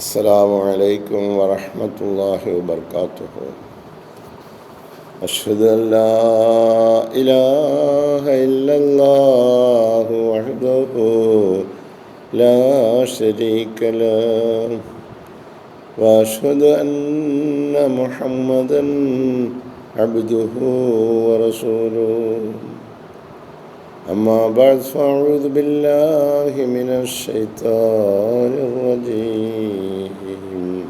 السلام عليكم ورحمة الله وبركاته. أشهد أن لا إله إلا الله وحده لا شريك له وأشهد أن محمدا عبده ورسوله. أما بعد فأعوذ بالله من الشيطان الرجيم.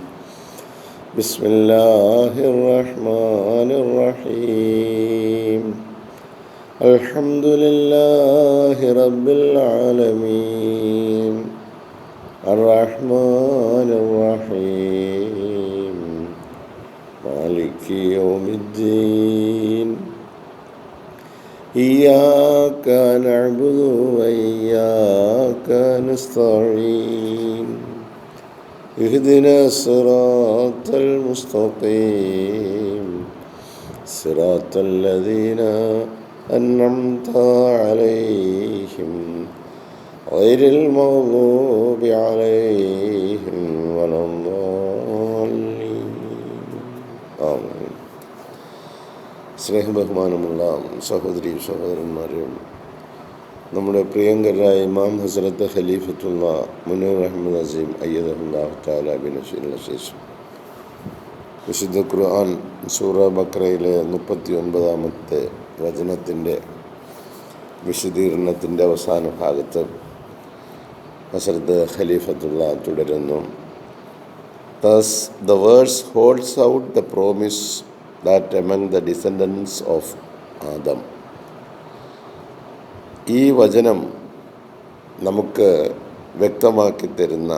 بسم الله الرحمن الرحيم. الحمد لله رب العالمين الرحمن الرحيم مالك يوم الدين. إياك نعبد وإياك نستعين. اهدنا الصراط المستقيم صراط الذين أنعمت عليهم غير المغضوب عليهم ولا الضالين. آمين. സ്നേഹബഹുമാനമുള്ള സഹോദരി സഹോദരന്മാരും, നമ്മുടെ പ്രിയങ്കരായ ഇമാം ഹസ്രത്ത് ഖലീഫത്തുള്ള മുനീർ അഹമ്മദ് അസീം അയ്യദഹുല്ലാഹു തആല ബിനസ്രിൽ ശേഷം വിശുദ്ധ ഖുർആൻ സൂറ ബഖറയിലെ 39-ാമത്തെ വചനത്തിൻ്റെ വിശദീകരണത്തിൻ്റെ അവസാന ഭാഗത്ത് ഹസ്രത്ത് ഖലീഫത്തുള്ള തുടരുന്നു. Thus the verse holds out the promise that among the descendants of Adam. ഈ വചനം നമുക്ക് വ്യക്തമാക്കി തരുന്ന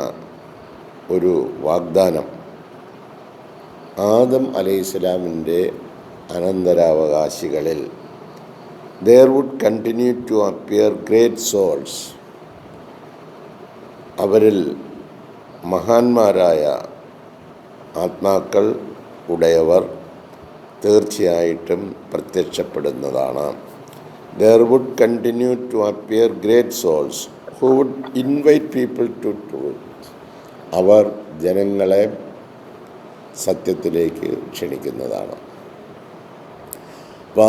ഒരു വാഗ്ദാനം, Adam അലൈഹിസ്സലാമിൻ്റെ അനന്തരാവകാശികളിൽ there would continue to appear great souls. അവരിൽ മഹാന്മാരായ ആത്മാക്കൾ ഉടയവർ തീർച്ചയായിട്ടും പ്രത്യക്ഷപ്പെടുന്നതാണ്. There would continue to appear great souls who would invite people to truth. അവർ ജനങ്ങളെ സത്യത്തിലേക്ക് ക്ഷണിക്കുന്നതാണ്.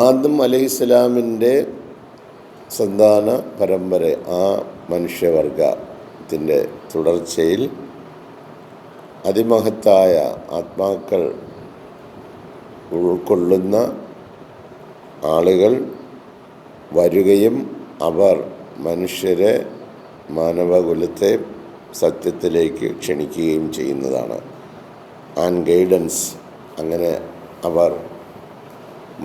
ആദം അലൈഹിസ്സലാമിൻ്റെ സന്താന പരമ്പര, ആ മനുഷ്യവർഗത്തിൻ്റെ തുടർച്ചയിൽ അതിമഹത്തായ ആത്മാക്കൾ ഉൾക്കൊള്ളുന്ന ആളുകൾ വരികയും അവർ മനുഷ്യരെ, മാനവകുലത്തെ സത്യത്തിലേക്ക് ക്ഷണിക്കുകയും ചെയ്യുന്നതാണ്. ആൻഡ് ഗൈഡൻസ്, അങ്ങനെ അവർ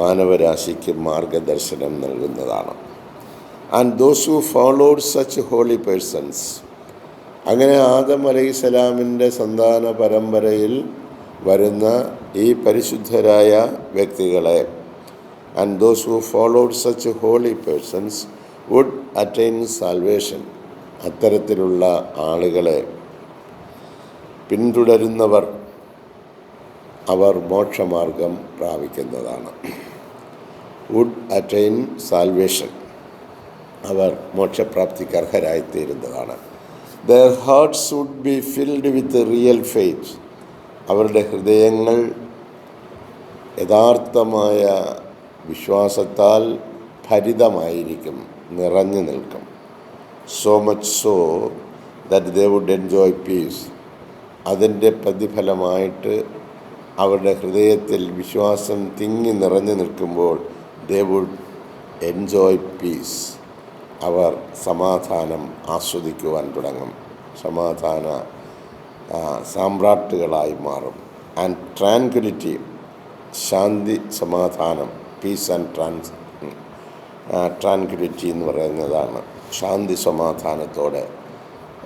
മാനവരാശിക്ക് മാർഗദർശനം നൽകുന്നതാണ്. And those who followed such holy persons, അങ്ങനെ ആദം അലൈഹിസ്സലാമിൻ്റെ സന്താന പരമ്പരയിൽ വരുന്ന ഈ പരിശുദ്ധരായ വ്യക്തികളെ, and those who followed such holy persons would attain salvation. അത്തരത്തിലുള്ള ആളുകളെ പിന്തുടരുന്നവർ അവർ മോക്ഷമാർഗം പ്രാപിക്കുന്നതാണ്. would attain salvation, our മോക്ഷപ്രാപ്തിക്ക് അർഹരായിത്തീരുന്നതാണ്. their hearts would be filled with real faith. അവരുടെ ഹൃദയങ്ങൾ യഥാർത്ഥമായ വിശ്വാസത്താൽ ഭരിതമായിരിക്കും, നിറഞ്ഞു നിൽക്കും. So much so that they would enjoy peace. അതിൻ്റെ പ്രതിഫലമായിട്ട് അവരുടെ ഹൃദയത്തിൽ വിശ്വാസം തിങ്ങി നിറഞ്ഞു നിൽക്കുമ്പോൾ ദേ വുഡ് എൻജോയ് പീസ്. അവർ സമാധാനം ആസ്വദിക്കുവാൻ തുടങ്ങും, സമാധാന സാമ്രാട്ടുകളായി മാറും. ആൻഡ് ട്രാൻക്വിലിറ്റി, ശാന്തി, സമാധാനം, പീസ് ആൻഡ് ട്രാൻക്വിലിറ്റി എന്ന് പറയുന്നതാണ് ശാന്തി സമാധാനത്തോടെ,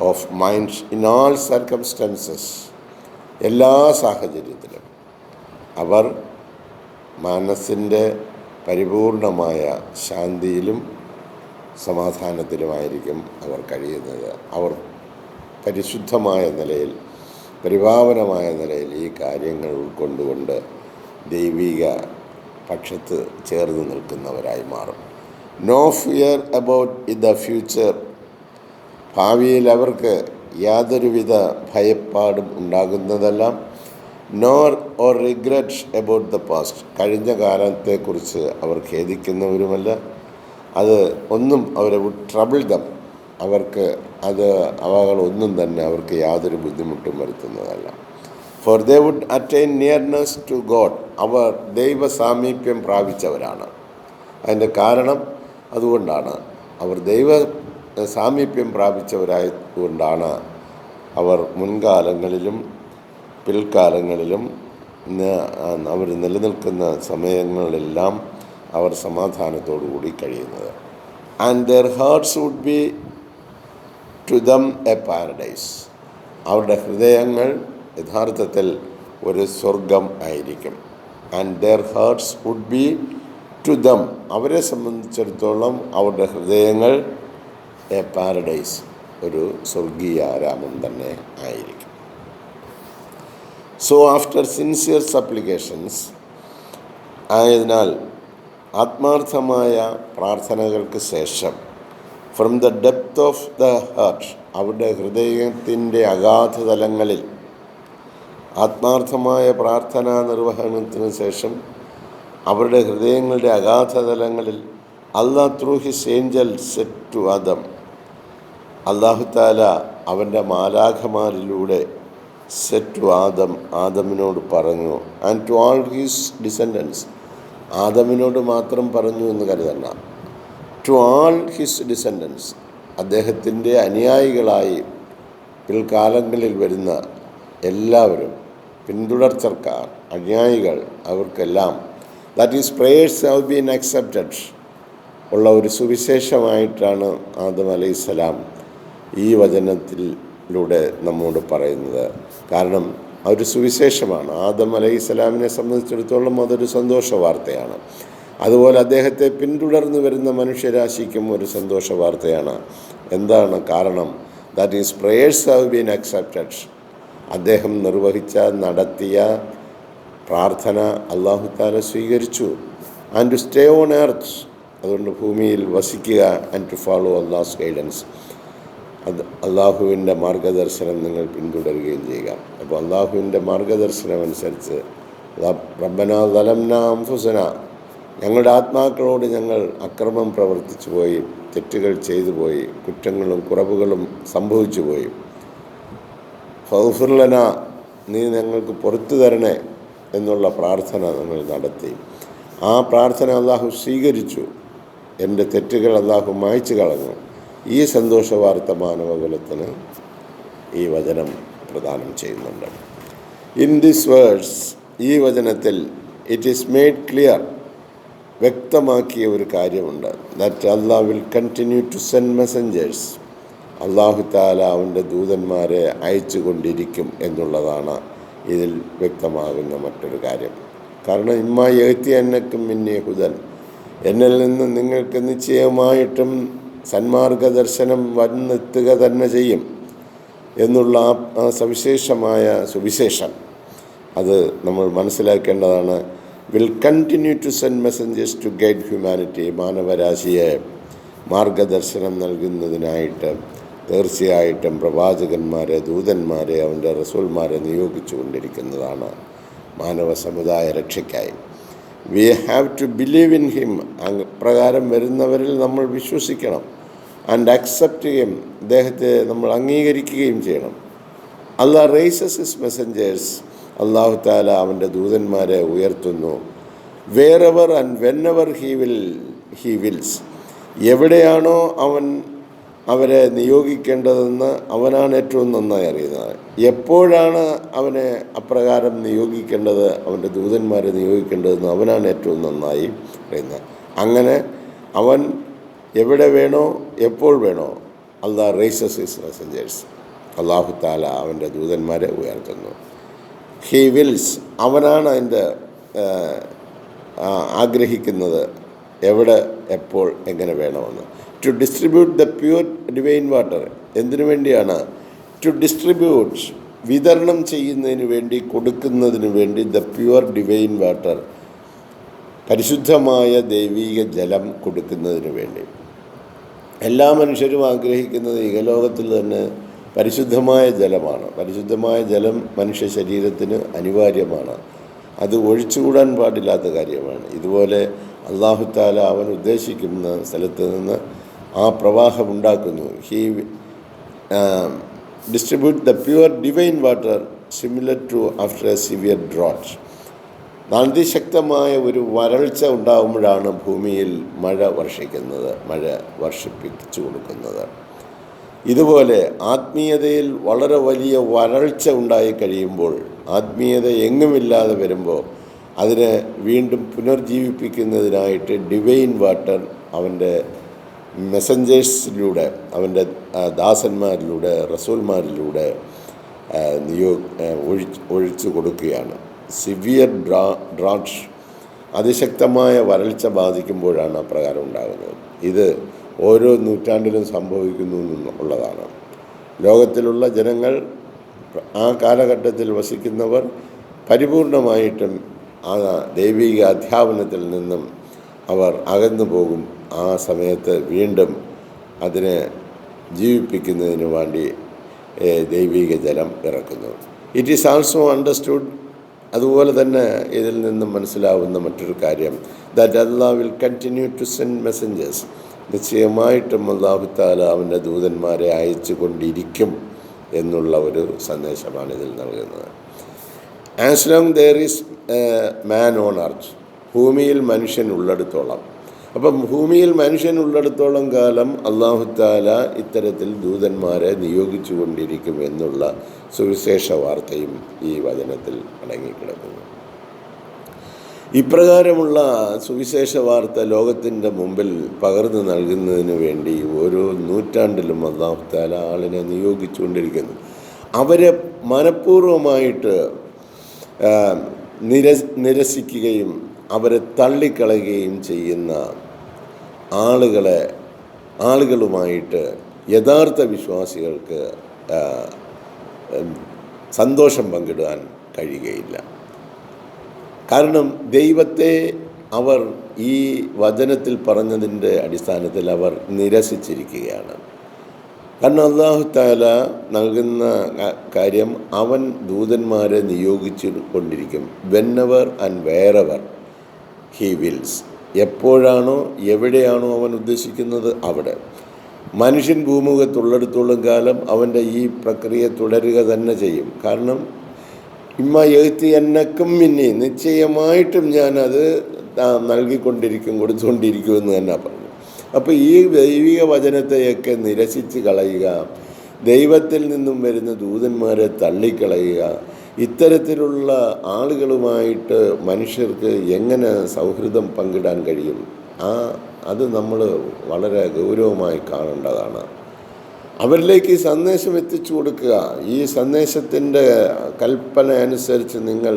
of mind in all circumstances, എല്ലാ സാഹചര്യത്തിലും അവർ മനസ്സിൻ്റെ പരിപൂർണമായ ശാന്തിയിലും സമാധാനത്തിലുമായിരിക്കും അവർ കഴിയുന്നത്. അവർ പരിശുദ്ധമായ നിലയിൽ, പരിപാവനമായ നിലയിൽ ഈ കാര്യങ്ങൾ ഉൾക്കൊണ്ടുകൊണ്ട് ദൈവിക പക്ഷത്ത് ചേർന്ന് നിൽക്കുന്നവരായി മാറും. No fear about the future, ഭാവിയിൽ അവർക്ക് യാതൊരുവിധ ഭയപ്പാടും ഉണ്ടാകുന്നതല്ല. Nor or regret about the past, കഴിഞ്ഞ കാലത്തെക്കുറിച്ച് അവർ ഖേദിക്കുന്നവരുമല്ല. അത് ഒന്നും അവരെ ട്രബിൾ ദം, അവർക്ക് അവകളൊന്നും തന്നെ അവർക്ക് യാതൊരു ബുദ്ധിമുട്ടും വരുത്തുന്നതല്ല. For they would attain nearness to God, അവർ ദൈവ സാമീപ്യം പ്രാപിച്ചവരാണ്. അതിൻ്റെ കാരണം അതുകൊണ്ടാണ്, അവർ ദൈവ സാമീപ്യം പ്രാപിച്ചവരായതുകൊണ്ടാണ് അവർ മുൻകാലങ്ങളിലും പിൽക്കാലങ്ങളിലും അവർ നിലനിൽക്കുന്ന സമയങ്ങളിലെല്ലാം അവർ സമാധാനത്തോടു കൂടി കഴിയുന്നത്. And their hearts would be to them a paradise, അവരുടെ ഹൃദയങ്ങൾ യഥാർത്ഥത്തിൽ ഒരു സ്വർഗം ആയിരിക്കും. And their hearts would be to them, അവരെ സംബന്ധിച്ചിടത്തോളം അവരുടെ ഹൃദയങ്ങൾ എ പാരഡൈസ്, ഒരു സ്വർഗീയ ആരാമം തന്നെ ആയിരിക്കും. സോ ആഫ്റ്റർ സിൻസിയർ സപ്ലിക്കേഷൻസ്, ആയതിനാൽ ആത്മാർത്ഥമായ പ്രാർത്ഥനകൾക്ക് ശേഷം, from the depth of the heart, അവരുടെ ഹൃദയത്തിൻ്റെ അഗാധതലങ്ങളിൽ, ആത്മാർത്ഥമായ പ്രാർത്ഥനാ നിർവഹണത്തിന് ശേഷം അവരുടെ ഹൃദയങ്ങളുടെ അഗാധതലങ്ങളിൽ, Allah through his angel said to Adam, അല്ലാഹു തആല അവൻ്റെ മാലാഖമാരിലൂടെ സെറ്റ് ടു ആദം, ആദമിനോട് പറഞ്ഞു. And to all his descendants, ആദമിനോട് മാത്രം പറഞ്ഞു എന്ന് കരുതണ്ട, ടു ആൾ ഹിസ് ഡിസെൻഡൻസ്, അദ്ദേഹത്തിൻ്റെ അനുയായികളായി പിൽക്കാലങ്ങളിൽ വരുന്ന എല്ലാവരും, പിന്തുടർച്ചക്കാർ, അനുയായികൾ, അവർക്കെല്ലാം, that is prayers have been accepted ഉള്ള ഒരു സുവിശേഷമായിട്ടാണ് ആദം അലൈഹിസ്സലാം ഈ വചനത്തിലൂടെ നമ്മോട് പറയുന്നത്. കാരണം അതൊരു സുവിശേഷമാണ്. ആദം അലൈഹിസ്സലാമിനെ സംബന്ധിച്ചിടത്തോളം അതൊരു സന്തോഷ വാർത്തയാണ്. അതുപോലെ അദ്ദേഹത്തെ പിന്തുടർന്ന് വരുന്ന മനുഷ്യരാശിക്കും ഒരു സന്തോഷ വാർത്തയാണ്. എന്താണ് കാരണം? That is prayers have been accepted, അദ്ദേഹം നടത്തിയ പ്രാർത്ഥന അല്ലാഹു തആല സ്വീകരിച്ചു. And to stay on earth, അതുകൊണ്ട് ഭൂമിയിൽ വസിക്കുക. ആൻഡ് ടു ഫോളോ അല്ലാഹ്സ് ഗൈഡൻസ്, അള്ളാഹുവിൻ്റെ മാർഗദർശനം നിങ്ങൾ പിന്തുടരുകയും ചെയ്യുക. അപ്പോൾ അള്ളാഹുവിൻ്റെ മാർഗദർശനം അനുസരിച്ച്, റബ്ബനാ ദലംനാ അൻഫുസന, ഞങ്ങളുടെ ആത്മാക്കളോട് ഞങ്ങൾ അക്രമം പ്രവർത്തിച്ചു പോയി, തെറ്റുകൾ ചെയ്തു പോയി, കുറ്റങ്ങളും കുറവുകളും സംഭവിച്ചു പോയി. ഫഗ്ഫിർ ലനാ, നീ ഞങ്ങൾക്ക് പുറത്തു തരണേ എന്നുള്ള പ്രാർത്ഥന നമ്മൾ നടത്തി. ആ പ്രാർത്ഥന അള്ളാഹു സ്വീകരിച്ചു. എൻ്റെ തെറ്റുകൾ അള്ളാഹു മായ്ച്ചു കളഞ്ഞു. ഈ സന്തോഷ വാർത്ത മാനവകുലത്തിന് ഈ വചനം പ്രദാനം ചെയ്യുന്നുണ്ട്. ഇൻ ദിസ് വേർഡ്സ്, ഈ വചനത്തിൽ ഇറ്റ് ഈസ് മെയ്ഡ് ക്ലിയർ, വ്യക്തമാക്കിയ ഒരു കാര്യമുണ്ട്. That Allah will continue to send messengers, അല്ലാഹു തആല അവൻ്റെ ദൂതന്മാരെ അയച്ചു കൊണ്ടിരിക്കും എന്നുള്ളതാണ് ഇതിൽ വ്യക്തമാകുന്ന മറ്റൊരു കാര്യം. കാരണം ഇമ്മാ യഅ്തിയന്നക്കും മിന്നീ ഹുദൻ, എന്നിൽ നിന്ന് നിങ്ങൾക്ക് നിശ്ചയമായിട്ടും സന്മാർഗദർശനം വന്നെത്തുക തന്നെ ചെയ്യും എന്നുള്ള ആ സവിശേഷമായ സുവിശേഷം, അത് നമ്മൾ മനസ്സിലാക്കേണ്ടതാണ്. Will continue to send messengers to guide humanity, മാനവരാശിയെ മാർഗദർശനം നൽകുന്നതിനായിട്ട് തീർച്ചയായിട്ടും പ്രവാചകന്മാരെ, ദൂതന്മാരെ, അവൻ്റെ റസൂൽമാരെ നിയോഗിച്ചു കൊണ്ടിരിക്കുന്നതാണ് മാനവ സമുദായ രക്ഷയ്ക്കായി. We have to believe in him, പ്രകാരം വരുന്നവരിൽ നമ്മൾ വിശ്വസിക്കണം. ആൻഡ് അക്സെപ്റ്റ് ഹിം, അദ്ദേഹത്തെ നമ്മൾ അംഗീകരിക്കുകയും ചെയ്യണം. അല്ലാഹ് റൈസസ് ഹിസ് മെസ്സഞ്ചേഴ്സ്, അല്ലാഹു തആല അവൻ്റെ ദൂതന്മാരെ ഉയർത്തുന്നു. വേറെവർ ആൻഡ് വെന്നെവർ ഹി വിൽസ്, എവിടെയാണോ അവൻ അവരെ നിയോഗിക്കേണ്ടതെന്ന് അവനാണ് ഏറ്റവും നന്നായി അറിയുന്നത്. എപ്പോഴാണ് അവനെ അപ്രകാരം നിയോഗിക്കേണ്ടത്, അവൻ്റെ ദൂതന്മാരെ നിയോഗിക്കേണ്ടതെന്ന് അവനാണ് ഏറ്റവും നന്നായി അറിയുന്നത്. അങ്ങനെ അവൻ എവിടെ വേണോ എപ്പോൾ വേണോ, അല്ലാഹ് റൈസസ് ഹിസ് മെസ്സഞ്ചേഴ്സ്, അല്ലാഹു തആല അവൻ്റെ ദൂതന്മാരെ ഉയർത്തുന്നു. ഹി വിൽസ്, അവനാണ് അതിൻ്റെ ആഗ്രഹിക്കുന്നത്, എവിടെ എപ്പോൾ എങ്ങനെ വേണമെന്ന്. To distribute the pure divine water, എന്തിനു വേണ്ടിയാണ്? ടു ഡിസ്ട്രിബ്യൂട്ട്, വിതരണം ചെയ്യുന്നതിന് വേണ്ടി, കൊടുക്കുന്നതിന് വേണ്ടി, ദ പ്യുവർ ഡിവൈൻ വാട്ടർ, പരിശുദ്ധമായ ദൈവീക ജലം കൊടുക്കുന്നതിന് വേണ്ടി. എല്ലാ മനുഷ്യരും ആഗ്രഹിക്കുന്നത് ഇഹലോകത്തിൽ തന്നെ പരിശുദ്ധമായ ജലമാണ്. പരിശുദ്ധമായ ജലം മനുഷ്യ ശരീരത്തിന് അനിവാര്യമാണ്. അത് ഒഴിച്ചുകൂടാൻ പാടില്ലാത്ത കാര്യമാണ്. ഇതുപോലെ അല്ലാഹു തആല അവൻ ഉദ്ദേശിക്കുന്ന സ്ഥലത്ത് നിന്ന് ആ പ്രവാഹം ഉണ്ടാക്കുന്നു. He distribute the pure divine water similar to after a severe drought. അതിശക്തമായ ഒരു വരൾച്ച ഉണ്ടാകുമ്പോഴാണ് ഭൂമിയിൽ മഴ വർഷിപ്പിച്ചു കൊടുക്കുന്നത്. ഇതുപോലെ ആത്മീയതയിൽ വളരെ വലിയ വരൾച്ച ഉണ്ടായി കഴിയുമ്പോൾ, ആത്മീയത എങ്ങുമില്ലാതെ വരുമ്പോൾ അതിനെ വീണ്ടും പുനർജീവിപ്പിക്കുന്നതിനായിട്ട് ഡിവൈൻ വാട്ടർ അവൻ്റെ മെസ്സഞ്ചേഴ്സിലൂടെ, അവൻ്റെ ദാസന്മാരിലൂടെ, റസൂൽമാരിലൂടെ ഒഴിച്ചു കൊടുക്കുകയാണ്. സിവിയർ ഡ്രാട്ട്, അതിശക്തമായ വരൾച്ച ബാധിക്കുമ്പോഴാണ് അപ്രകാരം ഉണ്ടാകുന്നത്. ഇത് ഓരോ നൂറ്റാണ്ടിലും സംഭവിക്കുന്നു എന്നുള്ളതാണ്. ലോകത്തിലുള്ള ജനങ്ങൾ, ആ കാലഘട്ടത്തിൽ വസിക്കുന്നവർ പരിപൂർണമായിട്ടും ആ ദൈവിക അധ്യാപനത്തിൽ നിന്നും അവർ അകന്നു പോകും. ആ സമയത്ത് വീണ്ടും അതിനെ ജീവിപ്പിക്കുന്നതിന് വേണ്ടി ദൈവിക ജലം ഇറക്കുന്നു. ഇറ്റ് ഈസ് ആൾസോ അണ്ടർസ്റ്റുഡ്, അതുപോലെ തന്നെ ഇതിൽ നിന്നും മനസ്സിലാവുന്ന മറ്റൊരു കാര്യം, that Allah will continue to send messengers. നിശ്ചയമായിട്ടും അല്ലാഹു തആല അവൻ്റെ ദൂതന്മാരെ അയച്ചു കൊണ്ടിരിക്കും എന്നുള്ള ഒരു സന്ദേശമാണ് ഇതിൽ നൽകുന്നത്. As long there is man on earth, ഭൂമിയിൽ മനുഷ്യൻ ഉള്ളിടത്തോളം. അപ്പം ഭൂമിയിൽ മനുഷ്യൻ ഉള്ളിടത്തോളം കാലം അല്ലാഹു തആല ഇത്തരത്തിൽ ദൂതന്മാരെ നിയോഗിച്ചു കൊണ്ടിരിക്കും എന്നുള്ള സുവിശേഷ വാർത്തയും ഈ വചനത്തിൽ അടങ്ങിക്കിടക്കുന്നു. ഇപ്രകാരമുള്ള സുവിശേഷ വാർത്ത ലോകത്തിൻ്റെ മുമ്പിൽ പകർന്നു നൽകുന്നതിന് വേണ്ടി ഓരോ നൂറ്റാണ്ടിലും അല്ലാഹു തആല ആളിനെ നിയോഗിച്ചുകൊണ്ടിരിക്കുന്നു. അവരെ മനഃപൂർവ്വമായിട്ട് നിരസിക്കുകയും അവരെ തള്ളിക്കളയുകയും ചെയ്യുന്ന ആളുകളുമായിട്ട് യഥാർത്ഥ വിശ്വാസികൾക്ക് സന്തോഷം പങ്കിടാൻ കഴിയുകയില്ല. കാരണം ദൈവത്തെ അവർ ഈ വചനത്തിൽ പറഞ്ഞതിൻ്റെ അടിസ്ഥാനത്തിൽ അവർ നിരസിച്ചിരിക്കുകയാണ്. കാരണം അല്ലാഹു തആല നൽകുന്ന കാര്യം, അവൻ ദൂതന്മാരെ നിയോഗിച്ചു കൊണ്ടിരിക്കും. വെന്നെവർ ആൻഡ് വേറെവർ ഹി വിൽസ്, എപ്പോഴാണോ എവിടെയാണോ അവൻ ഉദ്ദേശിക്കുന്നത് അവിടെ. മനുഷ്യൻ ഭൂമുഖത്തുള്ളിടത്തോളം കാലം അവൻ്റെ ഈ പ്രക്രിയ തുടരുക തന്നെ ചെയ്യും. കാരണം ഇമ്മ എഴുത്തി എന്നക്കും മിന്നി, നിശ്ചയമായിട്ടും ഞാനത് കൊടുത്തുകൊണ്ടിരിക്കുമെന്ന് തന്നെ പറഞ്ഞു. അപ്പോൾ ഈ ദൈവിക വചനത്തെയൊക്കെ നിരസിച്ച് കളയുക, ദൈവത്തിൽ നിന്നും വരുന്ന ദൂതന്മാരെ തള്ളിക്കളയുക, ഇത്തരത്തിലുള്ള ആളുകളുമായിട്ട് മനുഷ്യർക്ക് എങ്ങനെ സൗഹൃദം പങ്കിടാൻ കഴിയും? അത് നമ്മൾ വളരെ ഗൗരവമായി കാണേണ്ടതാണ്. അവരിലേക്ക് സന്ദേശം എത്തിച്ചു കൊടുക്കുക. ഈ സന്ദേശത്തിൻ്റെ കൽപ്പന അനുസരിച്ച് നിങ്ങൾ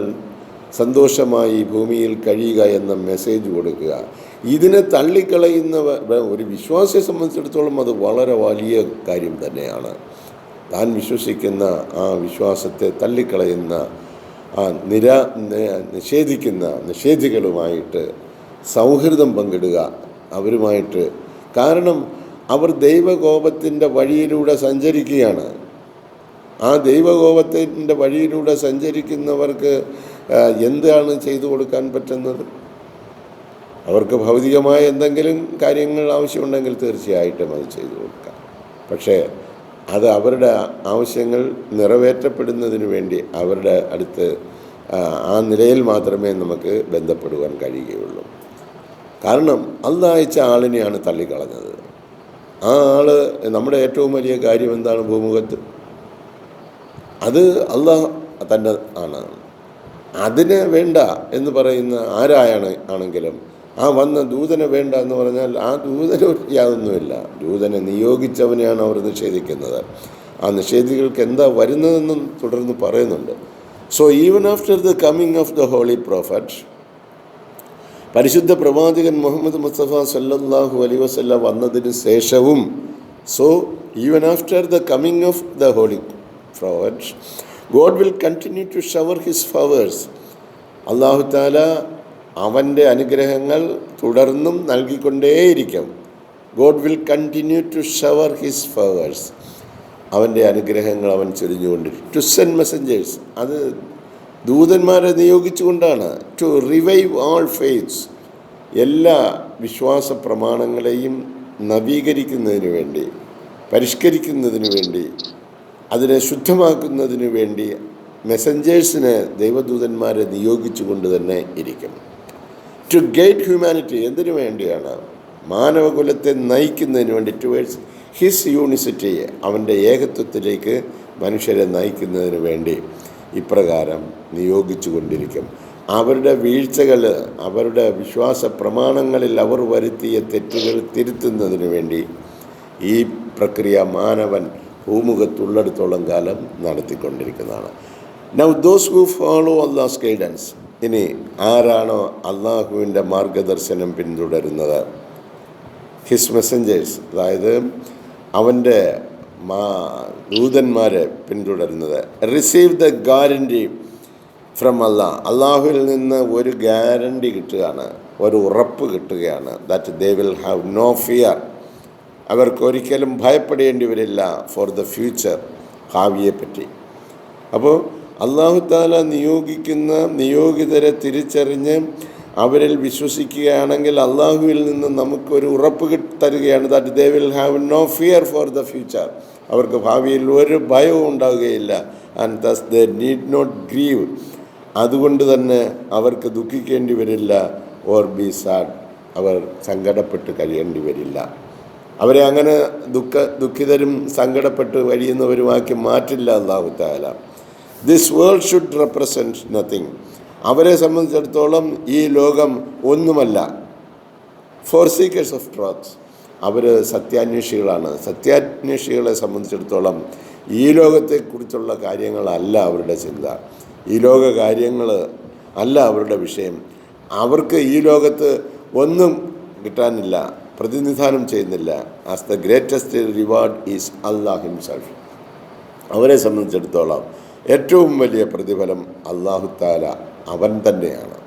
സന്തോഷമായി ഭൂമിയിൽ കഴിയുക എന്ന മെസ്സേജ് കൊടുക്കുക. ഇതിനെ തള്ളിക്കളയുന്ന ഒരു വിശ്വാസിയെ സംബന്ധിച്ചിടത്തോളം അത് വളരെ വലിയ കാര്യം തന്നെയാണ്. താൻ വിശ്വസിക്കുന്ന ആ വിശ്വാസത്തെ തള്ളിക്കളയുന്ന നിഷേധികളുമായിട്ട് സൗഹൃദം പങ്കിടുക അവരുമായിട്ട്. കാരണം അവർ ദൈവകോപത്തിൻ്റെ വഴിയിലൂടെ സഞ്ചരിക്കുകയാണ്. ആ ദൈവകോപത്തിൻ്റെ വഴിയിലൂടെ സഞ്ചരിക്കുന്നവർക്ക് എന്താണ് ചെയ്തു കൊടുക്കാൻ പറ്റുന്നത്? അവർക്ക് ഭൗതികമായ എന്തെങ്കിലും കാര്യങ്ങൾ ആവശ്യമുണ്ടെങ്കിൽ തീർച്ചയായിട്ടും അത് ചെയ്തു കൊടുക്കാം. പക്ഷേ അത് അവരുടെ ആവശ്യങ്ങൾ നിറവേറ്റപ്പെടുന്നതിന് വേണ്ടി അവരുടെ അടുത്ത് ആ നിലയിൽ മാത്രമേ നമുക്ക് ബന്ധപ്പെടുവാൻ കഴിയുകയുള്ളൂ. കാരണം അല്ലാഹ് അയച്ച ആളിനെയാണ് തള്ളിക്കളഞ്ഞത്. ആ ആള് നമ്മുടെ ഏറ്റവും വലിയ കാര്യം എന്താണ് ഭൂമുഖത്ത്? അത് അല്ലാഹ് തന്നെ ആണ്. അതിന് വേണ്ട എന്ന് പറയുന്ന ആണെങ്കിലും ആ വന്ന ദൂതനെ വേണ്ട എന്ന് പറഞ്ഞാൽ ആ ദൂതന് യാതൊന്നുമില്ല. ദൂതനെ നിയോഗിച്ചവനെയാണ് അവർ നിഷേധിക്കുന്നത്. ആ നിഷേധികൾക്ക് എന്താ വരുന്നതെന്നും തുടർന്ന് പറയുന്നുണ്ട്. So even after the coming of the holy prophet, പരിശുദ്ധ പ്രവാചകൻ മുഹമ്മദ് മുസ്തഫ സല്ലല്ലാഹു അലൈഹി വസല്ലം വന്നതിന് ശേഷവും, so even after the coming of the holy prophet, God will continue to shower his favours. അല്ലാഹു തആല അവൻ്റെ അനുഗ്രഹങ്ങൾ തുടർന്നും നൽകിക്കൊണ്ടേയിരിക്കും. God will continue to shower his favours. അവൻ്റെ അനുഗ്രഹങ്ങൾ അവൻ ചൊരിഞ്ഞുകൊണ്ടിരിക്കും. ടു സെൻഡ് മെസ്സഞ്ചേഴ്സ്, അത് ദൂതന്മാരെ നിയോഗിച്ചുകൊണ്ടാണ്. ടു റിവൈവ് ഓൾ ഫെയ്ത്ത്സ്, എല്ലാ വിശ്വാസ പ്രമാണങ്ങളെയും നവീകരിക്കുന്നതിന് വേണ്ടി, പരിഷ്കരിക്കുന്നതിന് വേണ്ടി, അതിനെ ശുദ്ധമാക്കുന്നതിന് വേണ്ടി മെസ്സഞ്ചേഴ്സിനെ ദൈവദൂതന്മാരെ നിയോഗിച്ചുകൊണ്ട് തന്നെ ഇരിക്കും. ടു ഗൈഡ് ഹ്യൂമാനിറ്റി, എന്തിനു വേണ്ടിയാണ്? മാനവകുലത്തെ നയിക്കുന്നതിന് വേണ്ടി. ടുവേഴ്സ് ഹിസ് യൂണിസിറ്റി, അവൻ്റെ ഏകത്വത്തിലേക്ക് മനുഷ്യരെ നയിക്കുന്നതിന് വേണ്ടി ഇപ്രകാരം നിയോഗിച്ചു കൊണ്ടിരിക്കും. അവരുടെ വീഴ്ചകൾ, അവരുടെ വിശ്വാസ പ്രമാണങ്ങളിൽ അവർ വരുത്തിയ തെറ്റുകൾ തിരുത്തുന്നതിന് വേണ്ടി ഈ പ്രക്രിയ മാനവൻ ഭൂമുഖത്തുള്ളിടത്തോളം കാലം നടത്തിക്കൊണ്ടിരിക്കുന്നതാണ്. Now those who follow അല്ലാഹ്സ് guidance, ഇനി ആരാണോ അള്ളാഹുവിൻ്റെ മാർഗദർശനം പിന്തുടരുന്നത്, ഹിസ് മെസ്സഞ്ചേഴ്സ്, അതായത് അവൻ്റെ ദൂതന്മാരെ പിന്തുടരുന്നത്, receive the guarantee from Allah, അള്ളാഹുവിൽ നിന്ന് ഒരു ഗ്യാരണ്ടി കിട്ടുകയാണ്, ഒരു ഉറപ്പ് കിട്ടുകയാണ്. That they will have no fear, അവർക്കൊരിക്കലും ഭയപ്പെടേണ്ടി വരില്ല ഫോർ ദ ഫ്യൂച്ചർ, ഭാവിയെപ്പറ്റി. അപ്പോൾ അല്ലാഹു തആല നിയോഗിക്കുന്ന നിയോഗിതരെ തിരിച്ചറിഞ്ഞ് അവരിൽ വിശ്വസിക്കുകയാണെങ്കിൽ അള്ളാഹുവിൽ നിന്ന് നമുക്കൊരു ഉറപ്പ് തരികയാണ്. That they will have no fear for the future, അവർക്ക് ഭാവിയിൽ ഒരു ഭയവും ഉണ്ടാവുകയില്ല. And thus they need not grieve, അതുകൊണ്ട് തന്നെ അവർക്ക് ദുഃഖിക്കേണ്ടി വരില്ല. ഓർ ബി സാഡ്, അവർ സങ്കടപ്പെട്ട് കഴിയേണ്ടി വരില്ല. അവരെ അങ്ങനെ ദുഃഖിതരും സങ്കടപ്പെട്ട് കഴിയുന്നവരുമാക്കി മാറ്റില്ല അല്ലാഹു തആല. This world should represent nothing, അവരെ സംബന്ധിച്ചിടത്തോളം ഈ ലോകം ഒന്നുമല്ല. ഫോർ സീക്കേഴ്സ് ഓഫ് ട്രൂത്ത്, അവർ സത്യാന്വേഷികളാണ്. സത്യാന്വേഷികളെ സംബന്ധിച്ചിടത്തോളം ഈ ലോകത്തെക്കുറിച്ചുള്ള കാര്യങ്ങളല്ല അവരുടെ ചിന്ത, ഈ ലോക കാര്യങ്ങൾ അല്ല അവരുടെ വിഷയം. അവർക്ക് ഈ ലോകത്ത് ഒന്നും കിട്ടാനില്ല, പ്രതിനിധാനം ചെയ്യുന്നില്ല. As the greatest reward is Allah himself. അവരെ സംബന്ധിച്ചിടത്തോളം ഏറ്റവും വലിയ പ്രതിഫലം അല്ലാഹു തആല അവൻ തന്നെയാണ്.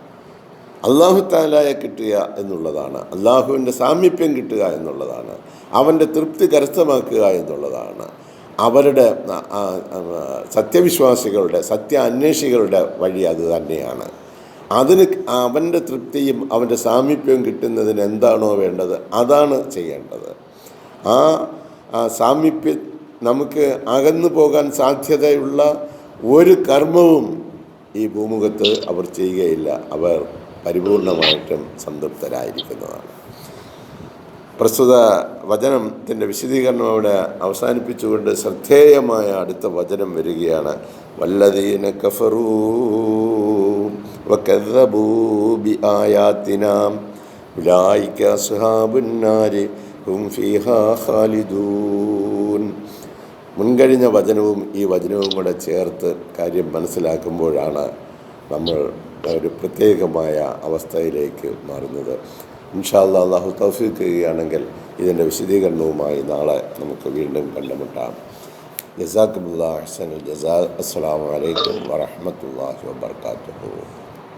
അല്ലാഹു തആലയെ കിട്ടുക എന്നുള്ളതാണ്, അല്ലാഹുവിൻ്റെ സാമീപ്യം കിട്ടുക എന്നുള്ളതാണ്, അവൻ്റെ തൃപ്തി കരസ്ഥമാക്കുക എന്നുള്ളതാണ്. അവരുടെ സത്യവിശ്വാസികളുടെ, സത്യാന്വേഷികളുടെ വഴി അത് തന്നെയാണ്. അതിന് അവൻ്റെ തൃപ്തിയും അവൻ്റെ സാമീപ്യവും കിട്ടുന്നതിന് എന്താണോ വേണ്ടത് അതാണ് ചെയ്യേണ്ടത്. ആ സാമീപ്യം നമുക്ക് അകന്നു പോകാൻ സാധ്യതയുള്ള ഒരു കർമ്മവും ഈ ഭൂമുഖത്ത് അവർ ചെയ്യുകയില്ല. അവർ പരിപൂർണമായിട്ടും സംതൃപ്തരായിരിക്കുന്നതാണ്. പ്രസ്തുത വചനത്തിൻ്റെ വിശദീകരണം അവിടെ അവസാനിപ്പിച്ചുകൊണ്ട് ശ്രദ്ധേയമായ അടുത്ത വചനം വരികയാണ്. വല്ലദീന കഫറൂ വകദ്ദബൂ ബിആയാതിനാ ഉലൈക അസ്ഹാബുൻ നാരി ഹും ഫീഹാ ഖാലിദൂൻ. മുൻകഴിഞ്ഞ വചനവും ഈ വചനവും കൂടെ ചേർത്ത് കാര്യം മനസ്സിലാക്കുമ്പോഴാണ് നമ്മൾ ഒരു പ്രത്യേകമായ അവസ്ഥയിലേക്ക് മാറുന്നത്. ഇൻഷാ അല്ലാഹ് അല്ലാഹു തൗഫീഖ് ചെയ്യുകയാണെങ്കിൽ ഇതിൻ്റെ വിശദീകരണവുമായി നാളെ നമുക്ക് വീണ്ടും കണ്ടുമുട്ടാം. ജസാക്കുമുല്ലാഹ് അഹ്സനുൽ ജസാ. അസ്സലാമു അലൈക്കും വറഹ്മത്തുള്ളാഹി വബറകാതുഹു.